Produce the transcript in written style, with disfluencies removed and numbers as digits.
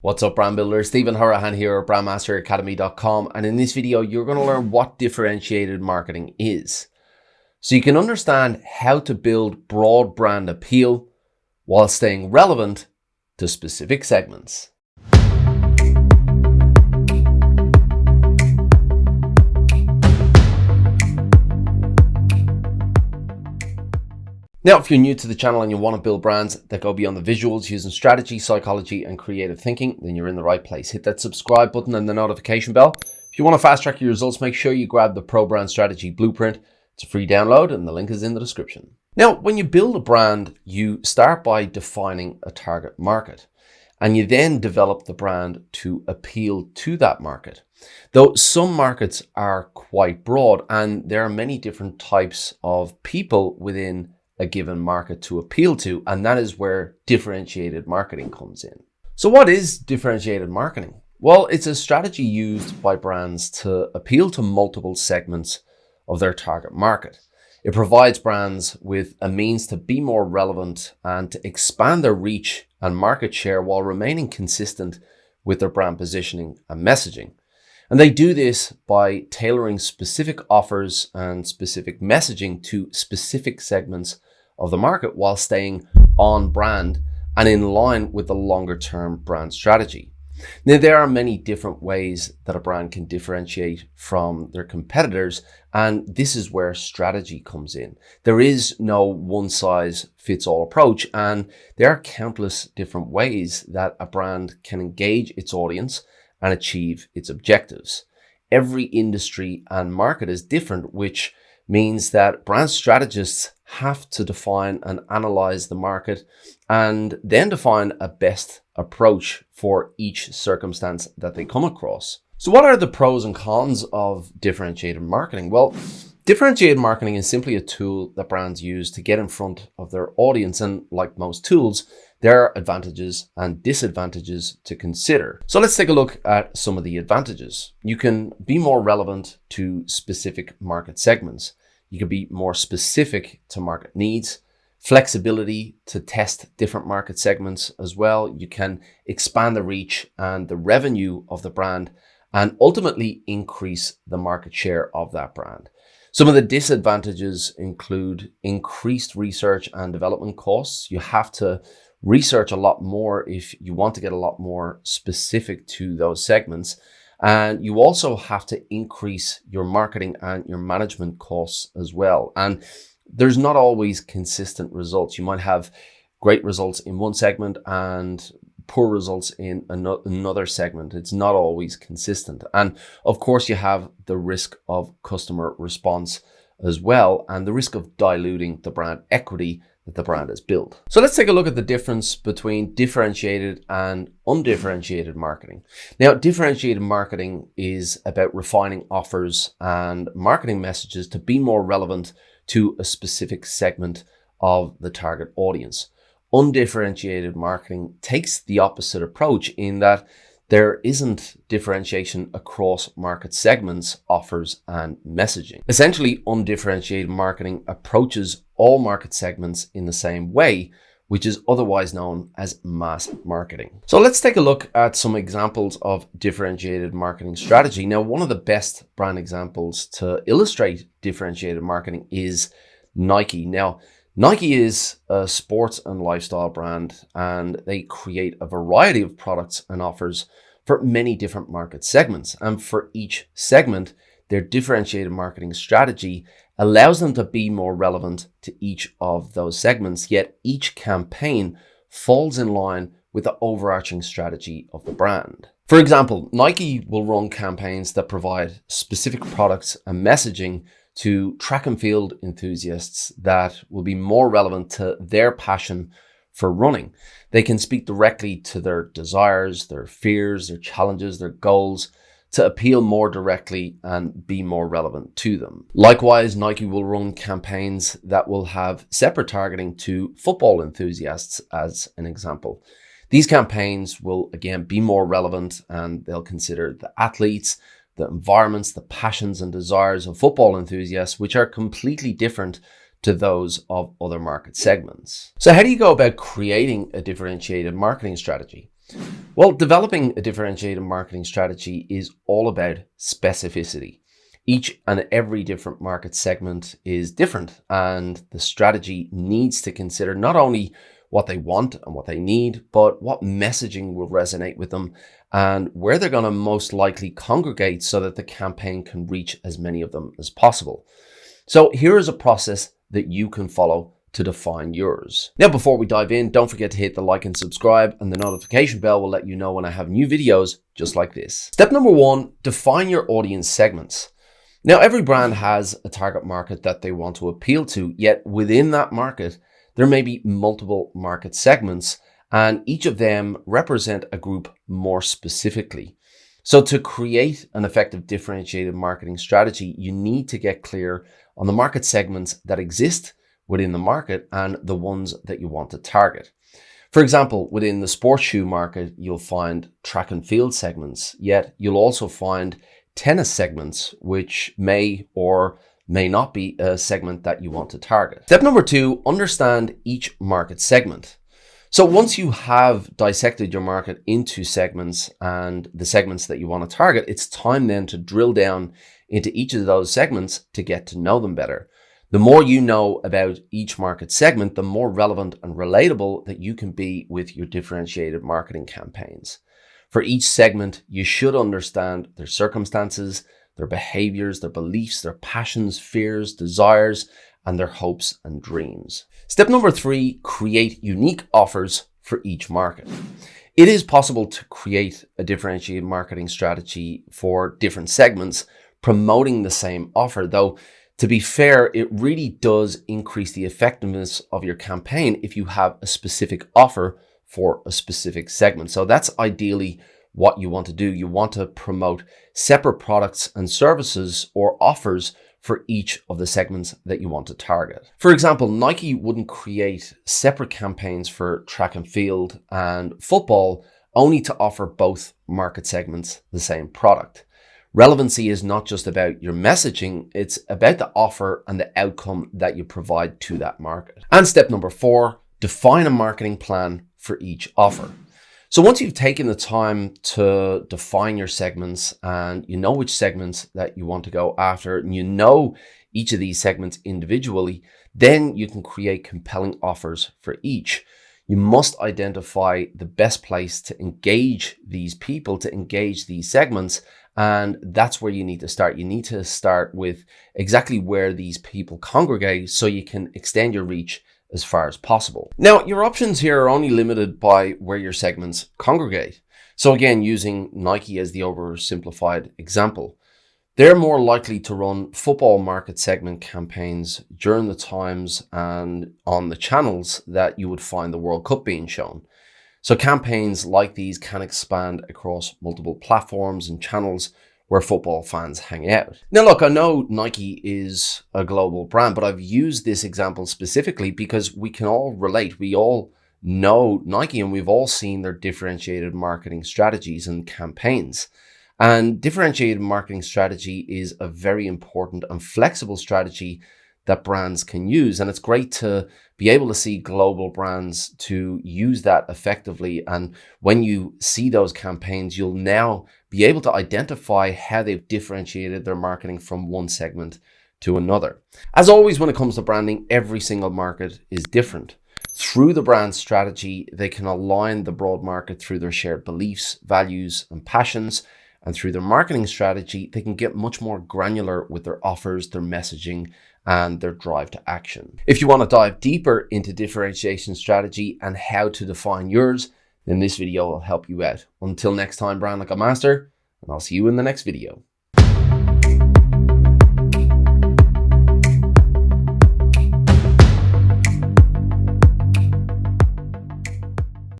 What's up, brand builder? Stephen Hurahan here at BrandMasterAcademy.com, and in this video you're going to learn what differentiated marketing is, so you can understand how to build broad brand appeal while staying relevant to specific segments. Now, if you're new to the channel and you want to build brands that go beyond the visuals using strategy, psychology, and creative thinking, then you're in the right place. Hit that subscribe button and the notification bell. If you want to fast track your results, make sure you grab the Pro Brand Strategy Blueprint. It's a free download and the link is in the description. Now, when you build a brand, you start by defining a target market, and you then develop the brand to appeal to that market. Though some markets are quite broad and there are many different types of people within a given market to appeal to, and that is where differentiated marketing comes in. So what is differentiated marketing? Well, it's a strategy used by brands to appeal to multiple segments of their target market. It provides brands with a means to be more relevant and to expand their reach and market share while remaining consistent with their brand positioning and messaging. And they do this by tailoring specific offers and specific messaging to specific segments of the market while staying on brand and in line with the longer term brand strategy. Now, there are many different ways that a brand can differentiate from their competitors, and this is where strategy comes in. There is no one size fits all approach, and there are countless different ways that a brand can engage its audience and achieve its objectives. Every industry and market is different, which means that brand strategists have to define and analyze the market and then define a best approach for each circumstance that they come across. So what are the pros and cons of differentiated marketing? Well, differentiated marketing is simply a tool that brands use to get in front of their audience, and like most tools, there are advantages and disadvantages to consider. So let's take a look at some of the advantages. You can be more relevant to specific market segments. You can be more specific to market needs, flexibility to test different market segments as well. You can expand the reach and the revenue of the brand and ultimately increase the market share of that brand. Some of the disadvantages include increased research and development costs. You have to research a lot more if you want to get a lot more specific to those segments. And you also have to increase your marketing and your management costs as well. And there's not always consistent results. You might have great results in one segment and poor results in another segment. It's not always consistent. And of course, you have the risk of customer response as well, and the risk of diluting the brand equity that the brand has built. So let's take a look at the difference between differentiated and undifferentiated marketing. Now, differentiated marketing is about refining offers and marketing messages to be more relevant to a specific segment of the target audience. Undifferentiated marketing takes the opposite approach in that there isn't differentiation across market segments, offers, and messaging. Essentially, undifferentiated marketing approaches all market segments in the same way, which is otherwise known as mass marketing. So let's take a look at some examples of differentiated marketing strategy. Now, one of the best brand examples to illustrate differentiated marketing is Nike. Now, Nike is a sports and lifestyle brand, and they create a variety of products and offers for many different market segments. And for each segment, their differentiated marketing strategy allows them to be more relevant to each of those segments, yet each campaign falls in line with the overarching strategy of the brand. For example, Nike will run campaigns that provide specific products and messaging to track and field enthusiasts that will be more relevant to their passion for running. They can speak directly to their desires, their fears, their challenges, their goals to appeal more directly and be more relevant to them. Likewise, Nike will run campaigns that will have separate targeting to football enthusiasts, as an example. These campaigns will again be more relevant, and they'll consider the athletes, the environments, the passions and desires of football enthusiasts, which are completely different to those of other market segments. So how do you go about creating a differentiated marketing strategy? Well, developing a differentiated marketing strategy is all about specificity. Each and every different market segment is different, and the strategy needs to consider not only what they want and what they need, but what messaging will resonate with them and where they're going to most likely congregate so that the campaign can reach as many of them as possible. So here is a process that you can follow to define yours. Now, before we dive in, don't forget to hit the like and subscribe, and the notification bell will let you know when I have new videos just like this. Step number 1, define your audience segments. Now, every brand has a target market that they want to appeal to, yet within that market, there may be multiple market segments, and each of them represent a group more specifically. So to create an effective differentiated marketing strategy, you need to get clear on the market segments that exist within the market and the ones that you want to target. For example, within the sports shoe market, you'll find track and field segments, yet you'll also find tennis segments, which may or may not be a segment that you want to target. Step number 2, understand each market segment. So once you have dissected your market into segments and the segments that you want to target, it's time then to drill down into each of those segments to get to know them better. The more you know about each market segment, the more relevant and relatable that you can be with your differentiated marketing campaigns. For each segment, you should understand their circumstances, their behaviors, their beliefs, their passions, fears, desires, and their hopes and dreams. Step number 3, create unique offers for each market. It is possible to create a differentiated marketing strategy for different segments, promoting the same offer, though to be fair, it really does increase the effectiveness of your campaign if you have a specific offer for a specific segment. So that's ideally what you want to do. You want to promote separate products and services or offers for each of the segments that you want to target. For example, Nike wouldn't create separate campaigns for track and field and football only to offer both market segments the same product. Relevancy is not just about your messaging, it's about the offer and the outcome that you provide to that market. And step number 4, define a marketing plan for each offer. So once you've taken the time to define your segments and you know which segments that you want to go after and you know each of these segments individually, then you can create compelling offers for each. You must identify the best place to engage these people, to engage these segments, and that's where you need to start. You need to start with exactly where these people congregate so you can extend your reach as far as possible. Now, your options here are only limited by where your segments congregate. So again, using Nike as the oversimplified example, they're more likely to run football market segment campaigns during the times and on the channels that you would find the World Cup being shown. So campaigns like these can expand across multiple platforms and channels where football fans hang out. Now look, I know Nike is a global brand, but I've used this example specifically because we can all relate. We all know Nike and we've all seen their differentiated marketing strategies and campaigns. And differentiated marketing strategy is a very important and flexible strategy that brands can use. And it's great to be able to see global brands to use that effectively. And when you see those campaigns, you'll now be able to identify how they've differentiated their marketing from one segment to another. As always, when it comes to branding, every single market is different. Through the brand strategy, they can align the broad market through their shared beliefs, values, and passions. And through their marketing strategy, they can get much more granular with their offers, their messaging, and their drive to action. If you want to dive deeper into differentiation strategy and how to define yours, then this video will help you out. Until next time, Brand Like a Master, and I'll see you in the next video.